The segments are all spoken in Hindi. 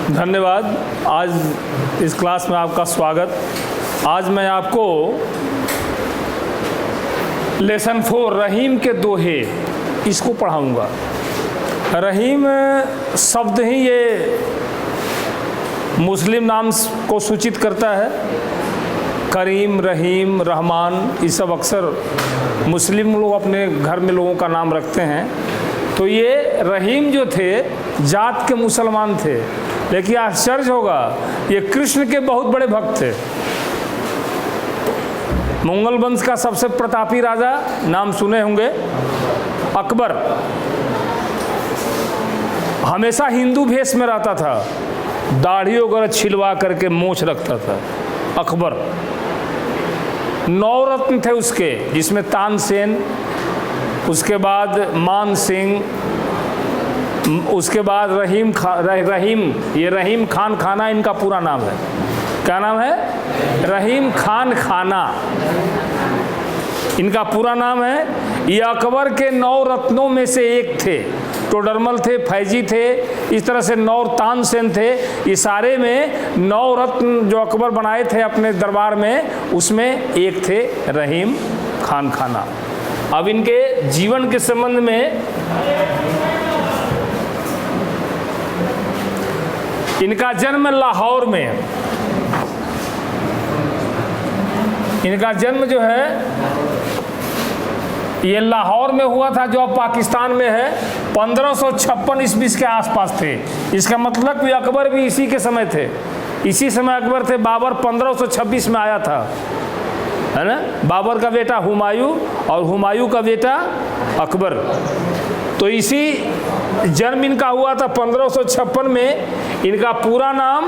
धन्यवाद। आज इस क्लास में आपका स्वागत। आज मैं आपको लेसन 4 रहीम के दोहे इसको पढ़ाऊंगा। रहीम शब्द ही ये मुस्लिम नाम को सूचित करता है। करीम, रहीम, रहमान, ये सब अक्सर मुस्लिम लोग अपने घर में लोगों का नाम रखते हैं। तो ये रहीम जो थे जात के मुसलमान थे, लेकिन आश्चर्य होगा ये कृष्ण के बहुत बड़े भक्त थे। मुगल वंश का सबसे प्रतापी राजा, नाम सुने होंगे, अकबर, हमेशा हिंदू भेष में रहता था, दाढ़ी वगैरह छिलवा करके मूंछ रखता था। अकबर 9 रत्न थे उसके, जिसमें तानसेन, उसके बाद मान सिंह, उसके बाद रहीम, ये रहीम खान खाना इनका पूरा नाम है। क्या नाम है? रहीम खान खाना इनका पूरा नाम है। ये अकबर के 9 रत्नों में से एक थे। टोडरमल थे, फैजी थे, इस तरह से 9 तानसेन थे। ये सारे में 9 रत्न जो अकबर बनाए थे अपने दरबार में, उसमें एक थे रहीम खान खाना। अब इनके जीवन के संबंध में इनका जन्म लाहौर में, इनका जन्म जो है ये लाहौर में हुआ था, जो अब पाकिस्तान में है। 1556 ईस्वी के आसपास थे। इसका मतलब कि अकबर भी इसी के समय थे, इसी समय अकबर थे। बाबर 1526 में आया था, है ना। बाबर का बेटा हुमायूं और हुमायूं का बेटा अकबर। तो इसी जन्म इनका हुआ था 1556 में। इनका पूरा नाम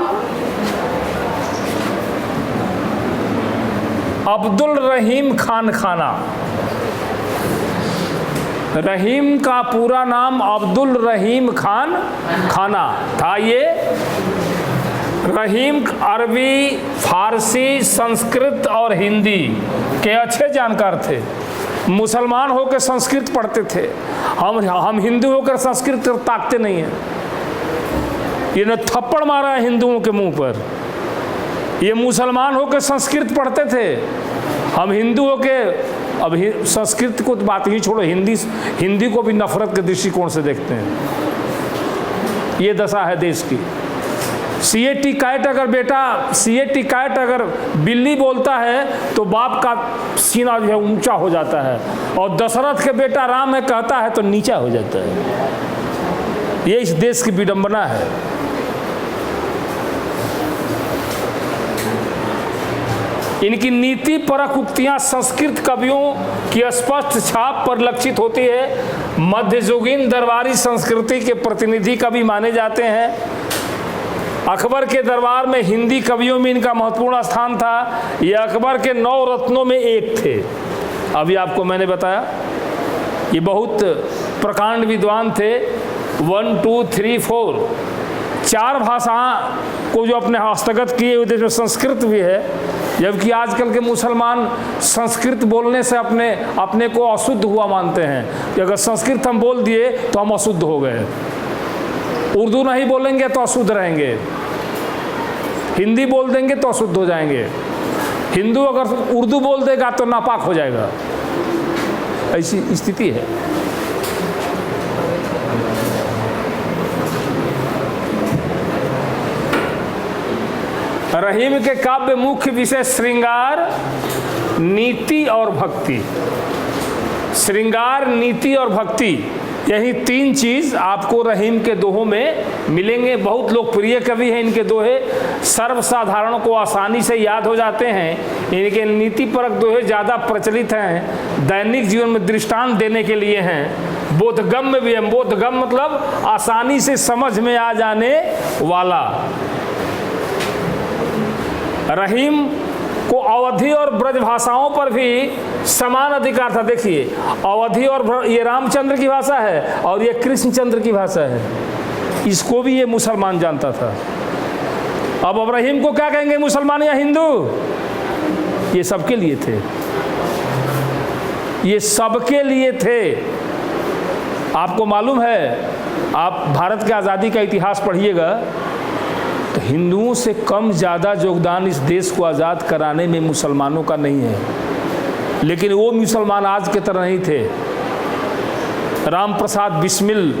अब्दुल रहीम खान खाना। रहीम का पूरा नाम अब्दुल रहीम खान खाना था। ये रहीम अरबी, फारसी, संस्कृत और हिंदी के अच्छे जानकार थे। मुसलमान होकर संस्कृत पढ़ते थे। हम हिंदू होकर संस्कृत ताकते नहीं हैं। ये ने थप्पड़ मारा है हिंदुओं के मुंह पर। ये मुसलमान होकर संस्कृत पढ़ते थे, हम हिंदू होकर अब संस्कृत को तो बात ही छोड़ो, हिंदी को भी नफरत के दृष्टिकोण से देखते हैं। ये दशा है देश की। सीएटी कैट अगर बेटा, सीएटी कैट अगर बिल्ली बोलता है तो बाप का सीना जो है ऊंचा हो जाता है, और दशरथ के बेटा राम है कहता है तो नीचा हो जाता है। ये इस देश की विडंबना है। इनकी नीति परक उक्तियां संस्कृत कवियों की स्पष्ट छाप पर लक्षित होती है। मध्ययुगीन दरबारी संस्कृति के प्रतिनिधि कवि माने जाते हैं। अकबर के दरबार में हिंदी कवियों में इनका महत्वपूर्ण स्थान था। ये अकबर के 9 रत्नों में एक थे। अभी आपको मैंने बताया ये बहुत प्रकांड विद्वान थे। 1 2 3 4 4 भाषा को जो अपने हस्तगत किए हुए देश में संस्कृत भी है, जबकि आजकल के मुसलमान संस्कृत बोलने से अपने को अशुद्ध हुआ मानते हैं कि अगर संस्कृत हम बोल दिए तो हम अशुद्ध हो गए। उर्दू नहीं बोलेंगे तो अशुद्ध रहेंगे, हिंदी बोल देंगे तो अशुद्ध हो जाएंगे, हिंदू अगर उर्दू बोल देगा तो नापाक हो जाएगा। ऐसी स्थिति है। रहीम के काव्य मुख्य विषय श्रृंगार, नीति और भक्ति। श्रृंगार, नीति और भक्ति, यही 3 चीज आपको रहीम के दोहों में मिलेंगे। बहुत लोकप्रिय कवि हैं इनके दोहे, सर्वसाधारण को आसानी से याद हो जाते हैं। इनके नीति परक दोहे ज़्यादा प्रचलित हैं, दैनिक जीवन में दृष्टांत देने के लिए हैं। बोधगम्य भी है। बोधगम्य मतलब आसानी से समझ में आ जाने वाला। रहीम को अवधी और ब्रज भाषाओं पर भी समान अधिकार था। देखिए, अवधी और ये रामचंद्र की भाषा है और ये कृष्णचंद्र की भाषा है। इसको भी ये मुसलमान जानता था। अब रहीम को क्या कहेंगे, मुसलमान या हिंदू? ये सबके लिए थे, ये सबके लिए थे। आपको मालूम है, आप भारत के आज़ादी का इतिहास पढ़िएगा हिंदुओं से कम ज़्यादा योगदान इस देश को आज़ाद कराने में मुसलमानों का नहीं है, लेकिन वो मुसलमान आज के तरह नहीं थे। राम प्रसाद बिस्मिल,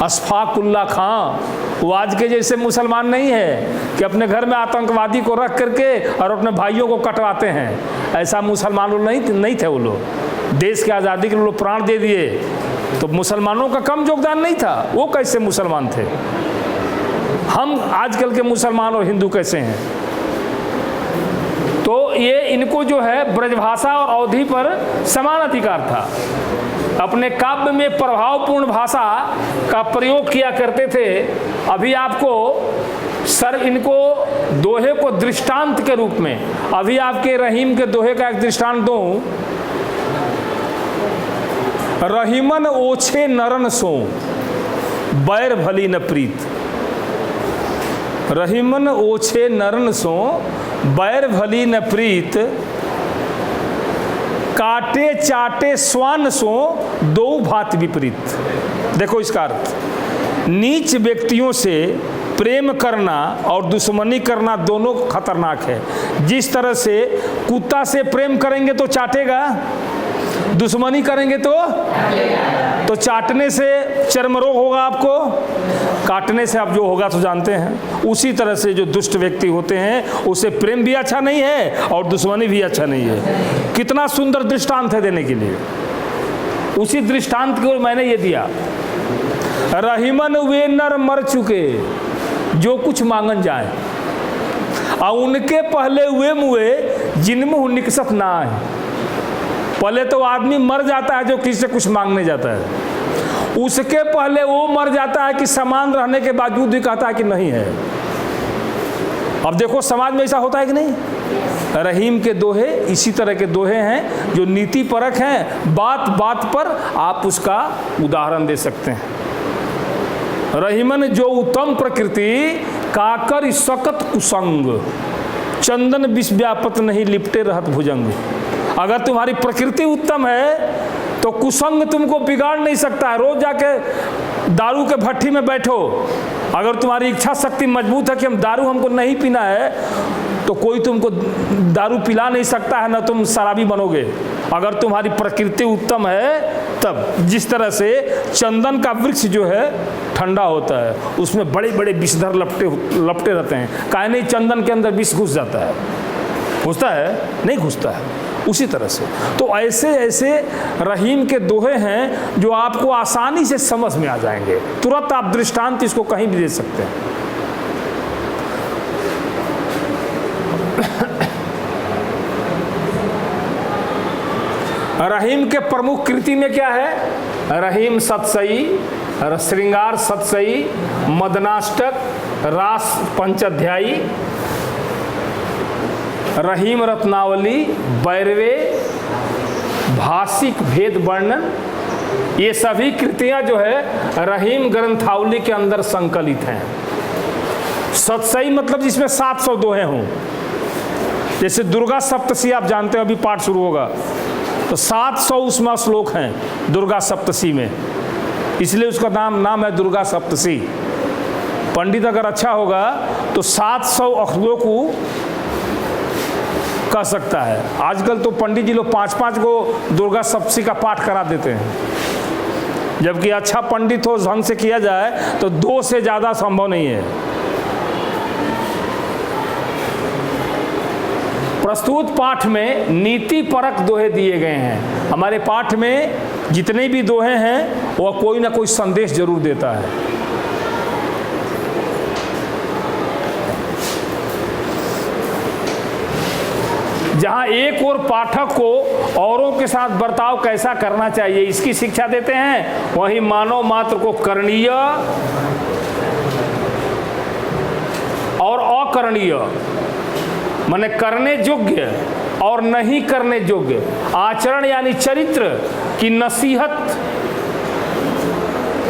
अशफाकुल्ला खां, वो आज के जैसे मुसलमान नहीं है कि अपने घर में आतंकवादी को रख करके और अपने भाइयों को कटवाते हैं। ऐसा मुसलमान लोग नहीं थे। वो लोग देश की आज़ादी के लिए लोग प्राण दे दिए, तो मुसलमानों का कम योगदान नहीं था। वो कैसे मुसलमान थे? हम आजकल के मुसलमान और हिंदू कैसे हैं? तो ये इनको जो है ब्रजभाषा और अवधी पर समान अधिकार था। अपने काव्य में प्रभावपूर्ण भाषा का प्रयोग किया करते थे। अभी आपको इनको दोहे को दृष्टांत के रूप में, अभी आपके रहीम के दोहे का एक दृष्टांत दूं। रहीमन ओछे नरन सो बैर भली न प्रीत। रहीमन ओछे नरन सो बैर भली न प्रीत, काटे चाटे स्वान सो दो भात विपरीत। देखो इसका अर्थ, नीच व्यक्तियों से प्रेम करना और दुश्मनी करना दोनों खतरनाक है। जिस तरह से कुत्ता से प्रेम करेंगे तो चाटेगा, दुश्मनी करेंगे तो चाटने से चर्म रोग होगा आपको, काटने से आप जो होगा तो जानते हैं। उसी तरह से जो दुष्ट व्यक्ति होते हैं उसे प्रेम भी अच्छा नहीं है और दुश्मनी भी अच्छा नहीं है। कितना सुंदर दृष्टांत है देने के लिए। उसी दृष्टांत को मैंने ये दिया, रहीमन वे नर मर चुके जो कुछ मांगन जाए, और उनके पहले वे मुए जिनमें निकसत ना आए। पहले तो आदमी मर जाता है जो किसी से कुछ मांगने जाता है, उसके पहले वो मर जाता है कि समान रहने के बावजूद भी कहता है कि नहीं है। अब देखो समाज में ऐसा होता है कि नहीं? रहीम के दोहे इसी तरह के दोहे हैं जो नीति परक हैं। बात बात पर आप उसका उदाहरण दे सकते हैं। रहीमन जो उत्तम प्रकृति काकर सकत कुसंग, चंदन विष व्यापत नहीं लिपटे रहत भुजंग। अगर तुम्हारी प्रकृति उत्तम है तो कुसंग तुमको बिगाड़ नहीं सकता है। रोज जाके दारू के भट्टी में बैठो, अगर तुम्हारी इच्छा शक्ति मजबूत है कि हम दारू हमको नहीं पीना है, तो कोई तुमको दारू पिला नहीं सकता है, ना तुम शराबी बनोगे। अगर तुम्हारी प्रकृति उत्तम है तब। जिस तरह से चंदन का वृक्ष जो है ठंडा होता है, उसमें बड़े बड़े विषधर लपटे रहते हैं। काहे नहीं? चंदन के अंदर विष घुस जाता है। घुसता है? नहीं घुसता है। उसी तरह से तो ऐसे ऐसे रहीम के दोहे हैं जो आपको आसानी से समझ में आ जाएंगे। तुरंत आप दृष्टांत इसको कहीं भी दे सकते हैं। रहीम के प्रमुख कृति में क्या है? रहीम सतसई, श्रृंगार सतसई, मदनाष्टक, रास पंचाध्यायी, रहीम रत्नावली, बैरवे, भाषिक भेद वर्णन, ये सभी कृतियां जो है रहीम ग्रंथावली के अंदर संकलित हैं। सतसई मतलब जिसमें 700 दोहे हों। जैसे दुर्गा सप्तशी आप जानते हो, अभी पाठ शुरू होगा, तो 700 उसमें श्लोक हैं दुर्गा सप्तशी में, इसलिए उसका नाम है दुर्गा सप्तशी। पंडित अगर अच्छा होगा तो 700 श्लोक कह सकता है। आजकल तो पंडित जी लोग 5-5 को दुर्गा सप्तशी का पाठ करा देते हैं, जबकि अच्छा पंडित हो ढंग से किया जाए तो 2 से ज़्यादा संभव नहीं है। प्रस्तुत पाठ में नीति परक दोहे दिए गए हैं। हमारे पाठ में जितने भी दोहे हैं वह कोई ना कोई संदेश जरूर देता है। जहाँ एक और पाठक को औरों के साथ बर्ताव कैसा करना चाहिए इसकी शिक्षा देते हैं, वहीं मानव मात्र को करणीय और अकरणीय, माने करने योग्य और नहीं करने योग्य आचरण यानी चरित्र की नसीहत।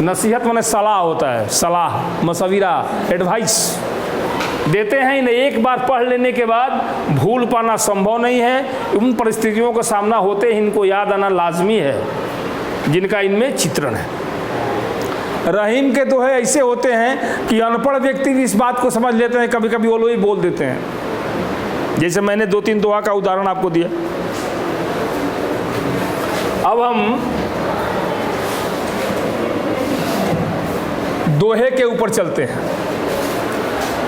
नसीहत माने सलाह होता है, सलाह, मशविरा, एडवाइस देते हैं। इन्हें एक बार पढ़ लेने के बाद भूल पाना संभव नहीं है। उन परिस्थितियों का सामना होते ही इनको याद आना लाजमी है जिनका इनमें चित्रण है। रहीम के दोहे ऐसे होते हैं कि अनपढ़ व्यक्ति भी इस बात को समझ लेते हैं, कभी कभी वो लोग ही बोल देते हैं। जैसे मैंने 2-3 दोहा का उदाहरण आपको दिया। अब हम दोहे के ऊपर चलते हैं।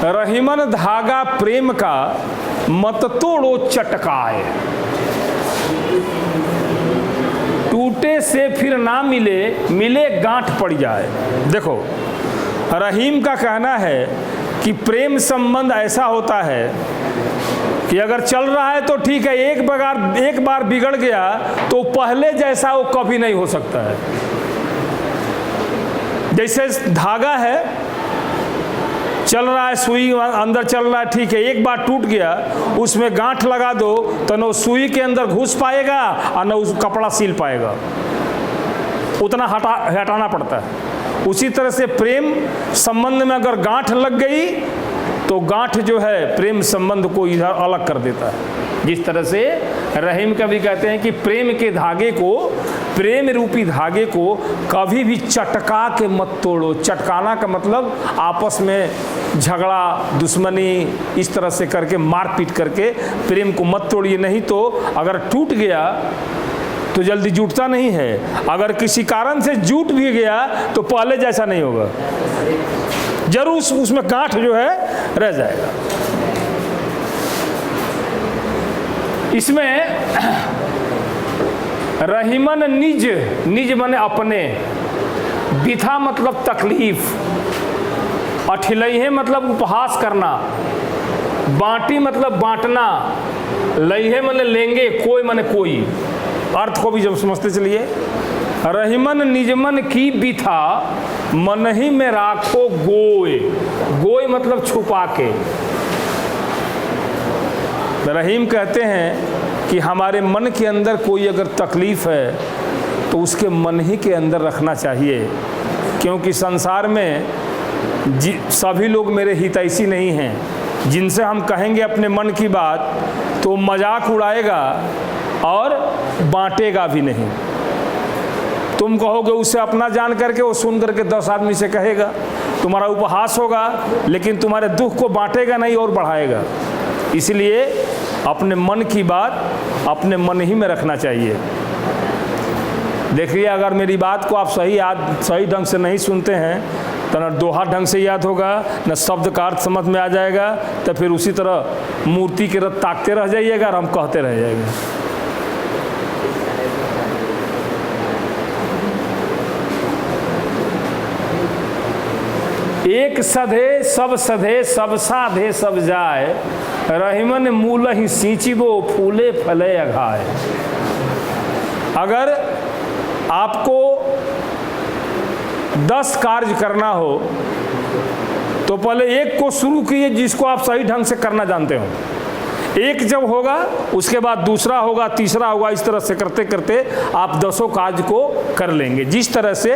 रहीमन धागा प्रेम का मत तोड़ो चटकाए, टूटे से फिर ना मिले, मिले गांठ पड़ जाए। देखो, रहीम का कहना है कि प्रेम संबंध ऐसा होता है कि अगर चल रहा है तो ठीक है, एक बार बिगड़ गया तो पहले जैसा वो कभी नहीं हो सकता है। जैसे धागा है, चल रहा है, सुई अंदर चल रहा है, ठीक है, एक बार टूट गया, उसमें गांठ लगा दो तो न सुई के अंदर घुस पाएगा और न उस कपड़ा सील पाएगा, उतना हटाना पड़ता है। उसी तरह से प्रेम संबंध में अगर गांठ लग गई तो गांठ जो है प्रेम संबंध को इधर अलग कर देता है। जिस तरह से रहीम कवि कहते हैं कि प्रेम के धागे को, प्रेम रूपी धागे को कभी भी चटका के मत तोड़ो। चटकाना का मतलब आपस में झगड़ा, दुश्मनी, इस तरह से करके मारपीट करके प्रेम को मत तोड़िए, नहीं तो अगर टूट गया तो जल्दी जुटता नहीं है। अगर किसी कारण से जुट भी गया तो पहले जैसा नहीं होगा, जरूर उसमें गांठ जो है रह जाएगा। इसमें रहीमन निज, निज माने अपने, बिथा मतलब तकलीफ, अठिलइहे मतलब उपहास करना, बांटी मतलब बांटना, लइहे माने लेंगे, कोई माने कोई, अर्थ को भी जब समझते चलिए। रहीमन निजमन की बिथा मन ही में राखो गोय, गोय मतलब छुपा के। रहीम कहते हैं कि हमारे मन के अंदर कोई अगर तकलीफ़ है तो उसके मन ही के अंदर रखना चाहिए, क्योंकि संसार में सभी लोग मेरे हितैषी नहीं हैं। जिनसे हम कहेंगे अपने मन की बात तो मजाक उड़ाएगा और बांटेगा भी नहीं। तुम कहोगे उससे अपना जान करके, वो सुन करके 10 आदमी से कहेगा, तुम्हारा उपहास होगा, लेकिन तुम्हारे दुख को बांटेगा नहीं और बढ़ाएगा। इसलिए अपने मन की बात अपने मन ही में रखना चाहिए। देखिए, अगर मेरी बात को आप सही ढंग से नहीं सुनते हैं तो न दोहा ढंग से याद होगा, न शब्द का अर्थ समझ में आ जाएगा, तो फिर उसी तरह मूर्ति के रथ ताकते रह जाइएगा और हम कहते रह जाएंगे। एक सधे सब साधे सब जाए, रहीमन मूल ही सींचिबो फूले फले अघाए। अगर आपको 10 कार्य करना हो तो पहले एक को शुरू कीजिए जिसको आप सही ढंग से करना जानते हो। एक जब होगा उसके बाद दूसरा होगा, तीसरा होगा, इस तरह से करते करते आप 10 कार्य को कर लेंगे। जिस तरह से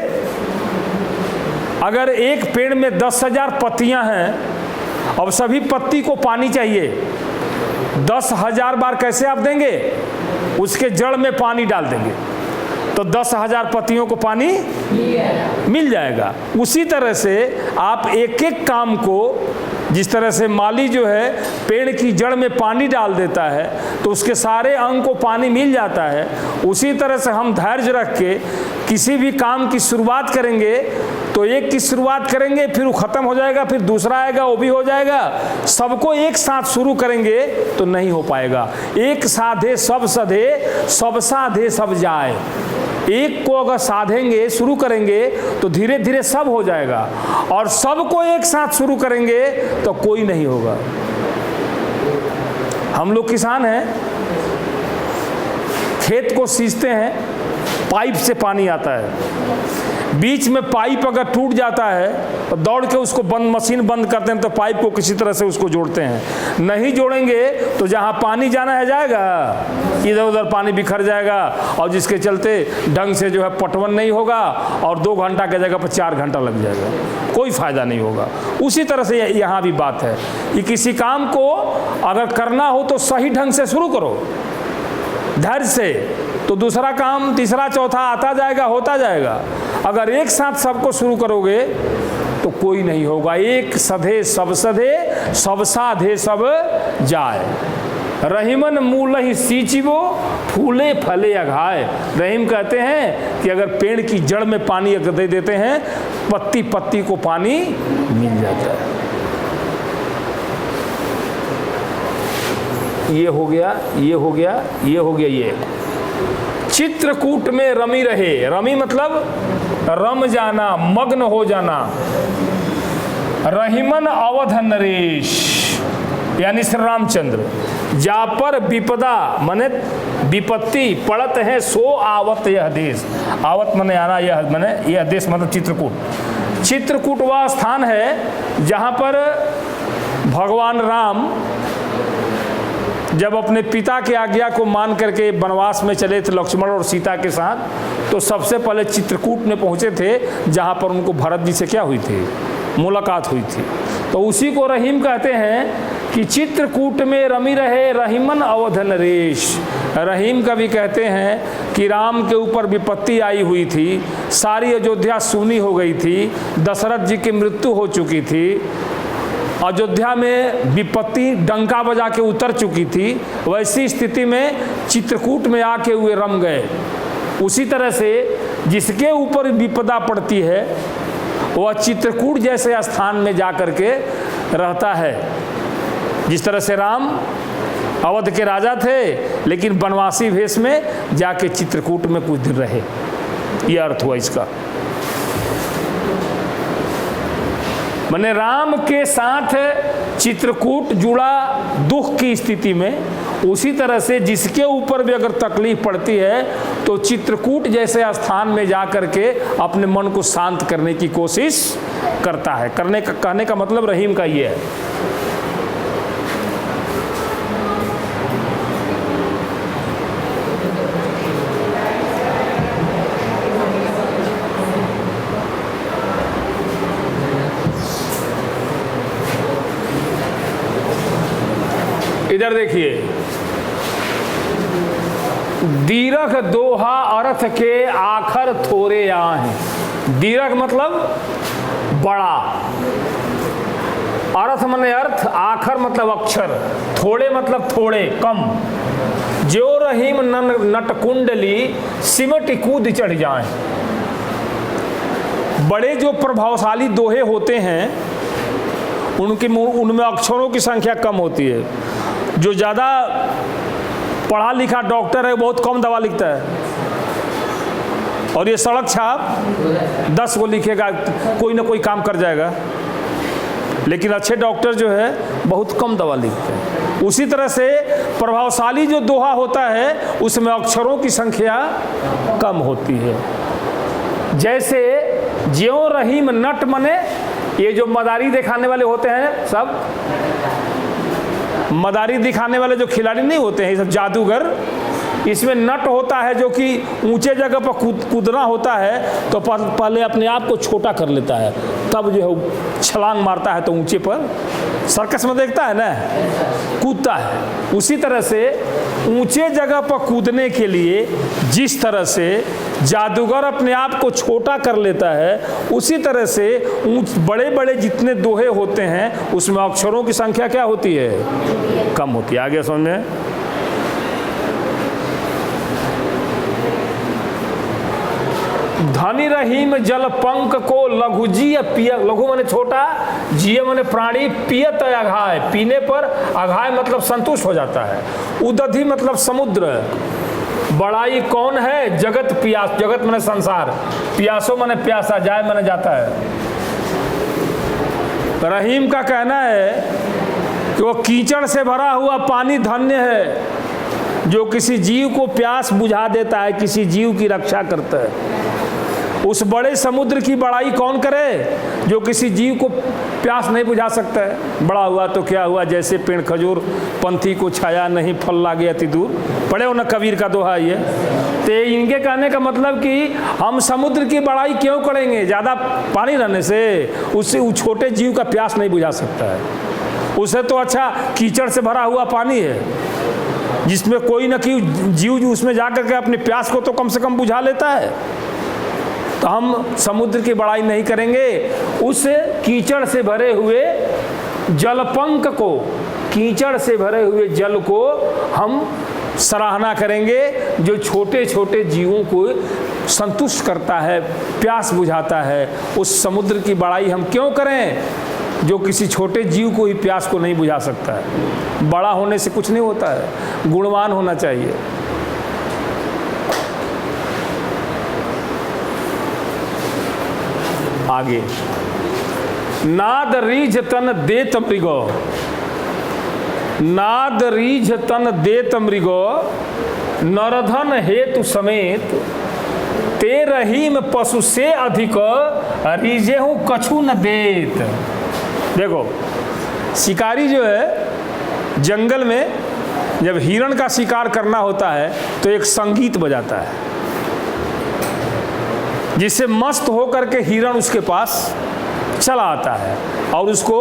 अगर एक पेड़ में 10,000 पत्तियां हैं, अब सभी पत्ती को पानी चाहिए, 10,000 बार कैसे आप देंगे? उसके जड़ में पानी डाल देंगे तो 10,000 पत्तियों को पानी मिल जाएगा। उसी तरह से आप एक एक काम को, जिस तरह से माली जो है पेड़ की जड़ में पानी डाल देता है तो उसके सारे अंग को पानी मिल जाता है, उसी तरह से हम धैर्य रख के किसी भी काम की शुरुआत करेंगे तो एक की शुरुआत करेंगे, फिर वो ख़त्म हो जाएगा, फिर दूसरा आएगा, वो भी हो जाएगा। सबको एक साथ शुरू करेंगे तो नहीं हो पाएगा। एक साधे सब सधे, सब साधे सब जाए। एक को अगर साधेंगे, शुरू करेंगे तो धीरे धीरे सब हो जाएगा, और सबको एक साथ शुरू करेंगे तो कोई नहीं होगा। हम लोग किसान हैं, खेत को सींचते हैं, पाइप से पानी आता है, बीच में पाइप अगर टूट जाता है तो दौड़ के उसको मशीन बंद करते हैं, तो पाइप को किसी तरह से उसको जोड़ते हैं। नहीं जोड़ेंगे तो जहाँ पानी जाना है जाएगा, इधर उधर पानी बिखर जाएगा, और जिसके चलते ढंग से जो है पटवन नहीं होगा, और 2 घंटा की जगह पर 4 घंटा लग जाएगा, कोई फ़ायदा नहीं होगा। उसी तरह से यहाँ भी बात है कि किसी काम को अगर करना हो तो सही ढंग से शुरू करो, धैर्य से, तो दूसरा काम, तीसरा, चौथा आता जाएगा, होता जाएगा। अगर एक साथ सबको शुरू करोगे तो कोई नहीं होगा। एक सधे सब साधे सब जाए। रहीमन मूल ही सींचिबो फूले फले अघाए। रहीम कहते हैं कि अगर पेड़ की जड़ में पानी अगर दे देते हैं, पत्ती पत्ती को पानी मिल जाता है। ये हो गया, ये हो गया, ये हो गया। ये चित्रकूट में रमी रहे। रमी मतलब रम जाना, मग्न हो जाना। रहीमन अवध नरेश यानी श्री रामचंद्र, जा पर विपदा मने विपत्ति पड़त है, सो आवत यह देश। आवत मने आना, यह मने यह देश मतलब चित्रकूट। चित्रकूट वह स्थान है जहाँ पर भगवान राम जब अपने पिता की आज्ञा को मान करके वनवास में चले थे लक्ष्मण और सीता के साथ, तो सबसे पहले चित्रकूट में पहुँचे थे जहाँ पर उनको भरत जी से क्या हुई थी, मुलाकात हुई थी। तो उसी को रहीम कहते हैं कि चित्रकूट में रमी रहे रहीमन अवध नरेश। रहीम कवि कहते हैं कि राम के ऊपर विपत्ति आई हुई थी, सारी अयोध्या सूनी हो गई थी, दशरथ जी की मृत्यु हो चुकी थी, अयोध्या में विपत्ति डंका बजा के उतर चुकी थी। वैसी स्थिति में चित्रकूट में आके हुए रम गए। उसी तरह से जिसके ऊपर विपदा पड़ती है वह चित्रकूट जैसे स्थान में जा कर के रहता है। जिस तरह से राम अवध के राजा थे लेकिन वनवासी वेश में जाके चित्रकूट में कुछ दिन रहे, यह अर्थ हुआ इसका। माने राम के साथ चित्रकूट जुड़ा दुख की स्थिति में, उसी तरह से जिसके ऊपर भी अगर तकलीफ पड़ती है तो चित्रकूट जैसे स्थान में जा कर के अपने मन को शांत करने की कोशिश करता है। कहने का मतलब रहीम का ये है। इधर देखिए, दीरघ दोहा अर्थ के आखर थोरे यहाँ हैं। दीरघ मतलब बड़ा, अर्थ माने अर्थ, आखर मतलब अक्षर, थोड़े मतलब थोड़े कम। जो रहीम नट कुंडली सिमट कूद चढ़ जाए। बड़े जो प्रभावशाली दोहे होते हैं उनमें अक्षरों की संख्या कम होती है। जो ज़्यादा पढ़ा लिखा डॉक्टर है बहुत कम दवा लिखता है, और ये सड़क छाप 10 को लिखेगा, कोई ना कोई काम कर जाएगा। लेकिन अच्छे डॉक्टर जो है बहुत कम दवा लिखते हैं। उसी तरह से प्रभावशाली जो दोहा होता है उसमें अक्षरों की संख्या कम होती है। जैसे ज्यों रहीम नट मने ये जो मदारी दिखाने वाले होते हैं, सब मदारी दिखाने वाले जो खिलाड़ी नहीं होते हैं, ये सब जादूगर। इसमें नट होता है जो कि ऊंचे जगह पर कूदना होता है तो पहले अपने आप को छोटा कर लेता है, तब जो है छलांग मारता है तो ऊंचे पर, सर्कस में देखता है ना, कूदता है। उसी तरह से ऊंचे जगह पर कूदने के लिए जिस तरह से जादूगर अपने आप को छोटा कर लेता है, उसी तरह से बड़े बड़े जितने दोहे होते हैं उसमें अक्षरों की संख्या क्या होती है, कम होती है। आगे समझ में। धनी रहीम जल पंक को लघु जीय पिय, लघु माने छोटा, जीय माने प्राणी, पियत अघाय, पीने पर, अघाय मतलब संतुष्ट हो जाता है, उदधि मतलब समुद्र, बड़ाई कौन है, जगत पियास, जगत माने संसार, पियासो माने प्यासा, जाय माने जाता है। रहीम का कहना है कि वो कीचड़ से भरा हुआ पानी धन्य है जो किसी जीव को प्यास बुझा देता है, किसी जीव की रक्षा करता है। उस बड़े समुद्र की बड़ाई कौन करे जो किसी जीव को प्यास नहीं बुझा सकता है। बड़ा हुआ तो क्या हुआ, जैसे पेड़ खजूर पंथी को छाया नहीं, फल लागे अति दूर। पढ़े हो ना कबीर का दोहा ये। तो इनके कहने का मतलब कि हम समुद्र की बड़ाई क्यों करेंगे, ज़्यादा पानी रहने से उससे उस छोटे जीव का प्यास नहीं बुझा सकता है। उसे तो अच्छा कीचड़ से भरा हुआ पानी है जिसमें कोई न कोई जीव उसमें जा कर के अपनी प्यास को तो कम से कम बुझा लेता है। तो हम समुद्र की बड़ाई नहीं करेंगे। उस कीचड़ से भरे हुए जलपंख को, कीचड़ से भरे हुए जल को हम सराहना करेंगे, जो छोटे छोटे जीवों को संतुष्ट करता है, प्यास बुझाता है। उस समुद्र की बड़ाई हम क्यों करें जो किसी छोटे जीव को ही प्यास को नहीं बुझा सकता है। बड़ा होने से कुछ नहीं होता है, गुणवान होना चाहिए। आगे, नाद रीझ तन देत मृगो, नाद रीझ तन देत मृगो, नरधन हेतु समेत, ते रहीम पशु से अधिक, रीझे हूँ कछु न देत। देखो, शिकारी जो है जंगल में जब हिरण का शिकार करना होता है तो एक संगीत बजाता है, जिससे मस्त होकर के हिरण उसके पास चला आता है और उसको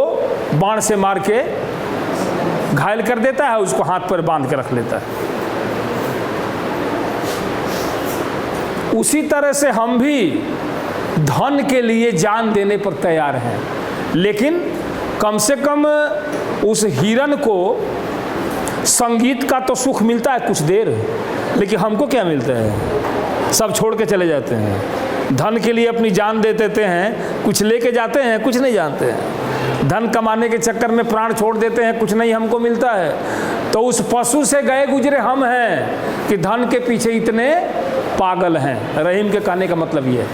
बाण से मार के घायल कर देता है, उसको हाथ पर बांध के रख लेता है। उसी तरह से हम भी धन के लिए जान देने पर तैयार हैं, लेकिन कम से कम उस हिरण को संगीत का तो सुख मिलता है कुछ देर, लेकिन हमको क्या मिलता है? सब छोड़ के चले जाते हैं। धन के लिए अपनी जान दे देते हैं, कुछ लेके जाते हैं, कुछ नहीं जानते हैं। धन कमाने के चक्कर में प्राण छोड़ देते हैं, कुछ नहीं हमको मिलता है। तो उस पशु से गए गुजरे हम हैं कि धन के पीछे इतने पागल हैं। रहीम के कहने का मतलब ये है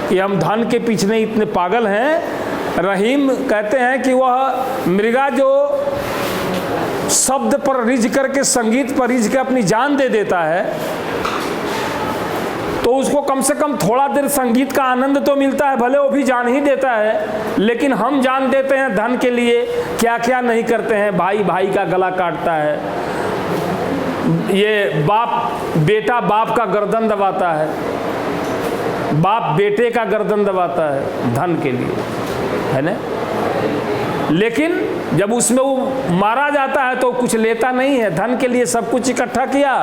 कि हम धन के पीछे इतने पागल हैं। रहीम कहते हैं कि वह मृगा जो शब्द पर रिझ करके, संगीत पर रिझ के अपनी जान दे देता है, तो उसको कम से कम थोड़ा देर संगीत का आनंद तो मिलता है, भले वो भी जान ही देता है। लेकिन हम जान देते हैं धन के लिए, क्या क्या नहीं करते हैं। भाई भाई का गला काटता है, ये बेटा बाप का गर्दन दबाता है, बाप बेटे का गर्दन दबाता है धन के लिए, है ना। लेकिन जब उसमें वो मारा जाता है तो कुछ लेता नहीं है। धन के लिए सब कुछ इकट्ठा किया,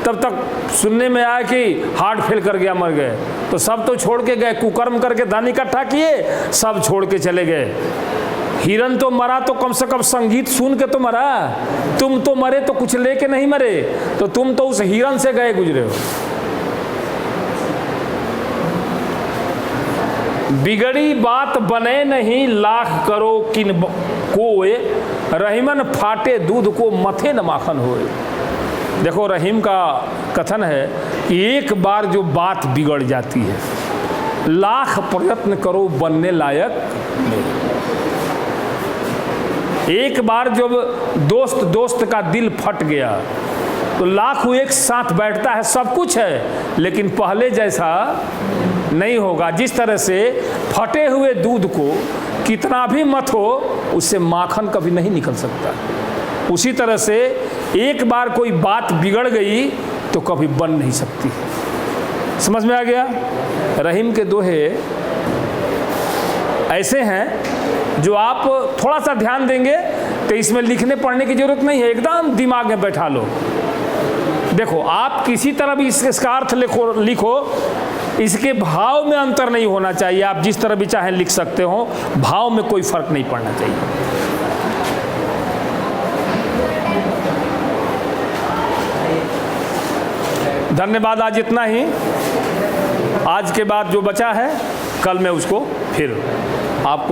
तब तक सुनने में आया कि हार्ट फेल कर गया, मर गए। तो सब तो छोड़ के गए, कुकर्म करके धन इकट्ठा किए, सब छोड़ के चले गए। हिरन तो मरा तो कम से कम संगीत सुन के तो मरा, तुम तो मरे तो कुछ लेके नहीं मरे, तो तुम तो उस हिरन से गए गुजरे हो। बिगड़ी बात बने नहीं, लाख करो किन कोए, रहीमन फाटे दूध को मथे न माखन होए। देखो, रहीम का कथन है कि एक बार जो बात बिगड़ जाती है, लाख प्रयत्न करो बनने लायक नहीं। एक बार जब दोस्त का दिल फट गया तो लाख एक साथ बैठता है, सब कुछ है, लेकिन पहले जैसा नहीं होगा। जिस तरह से फटे हुए दूध को कितना भी मत हो, उससे माखन कभी नहीं निकल सकता। उसी तरह से एक बार कोई बात बिगड़ गई तो कभी बन नहीं सकती। समझ में आ गया? रहीम के दोहे ऐसे हैं जो आप थोड़ा सा ध्यान देंगे तो इसमें लिखने पढ़ने की जरूरत नहीं है, एकदम दिमाग में बैठा लो। देखो, आप किसी तरह भी इसका अर्थ लिखो, इसके भाव में अंतर नहीं होना चाहिए। आप जिस तरह भी चाहें लिख सकते हो, भाव में कोई फर्क नहीं पड़ना चाहिए। धन्यवाद। आज इतना ही। आज के बाद जो बचा है कल मैं उसको फिर आपको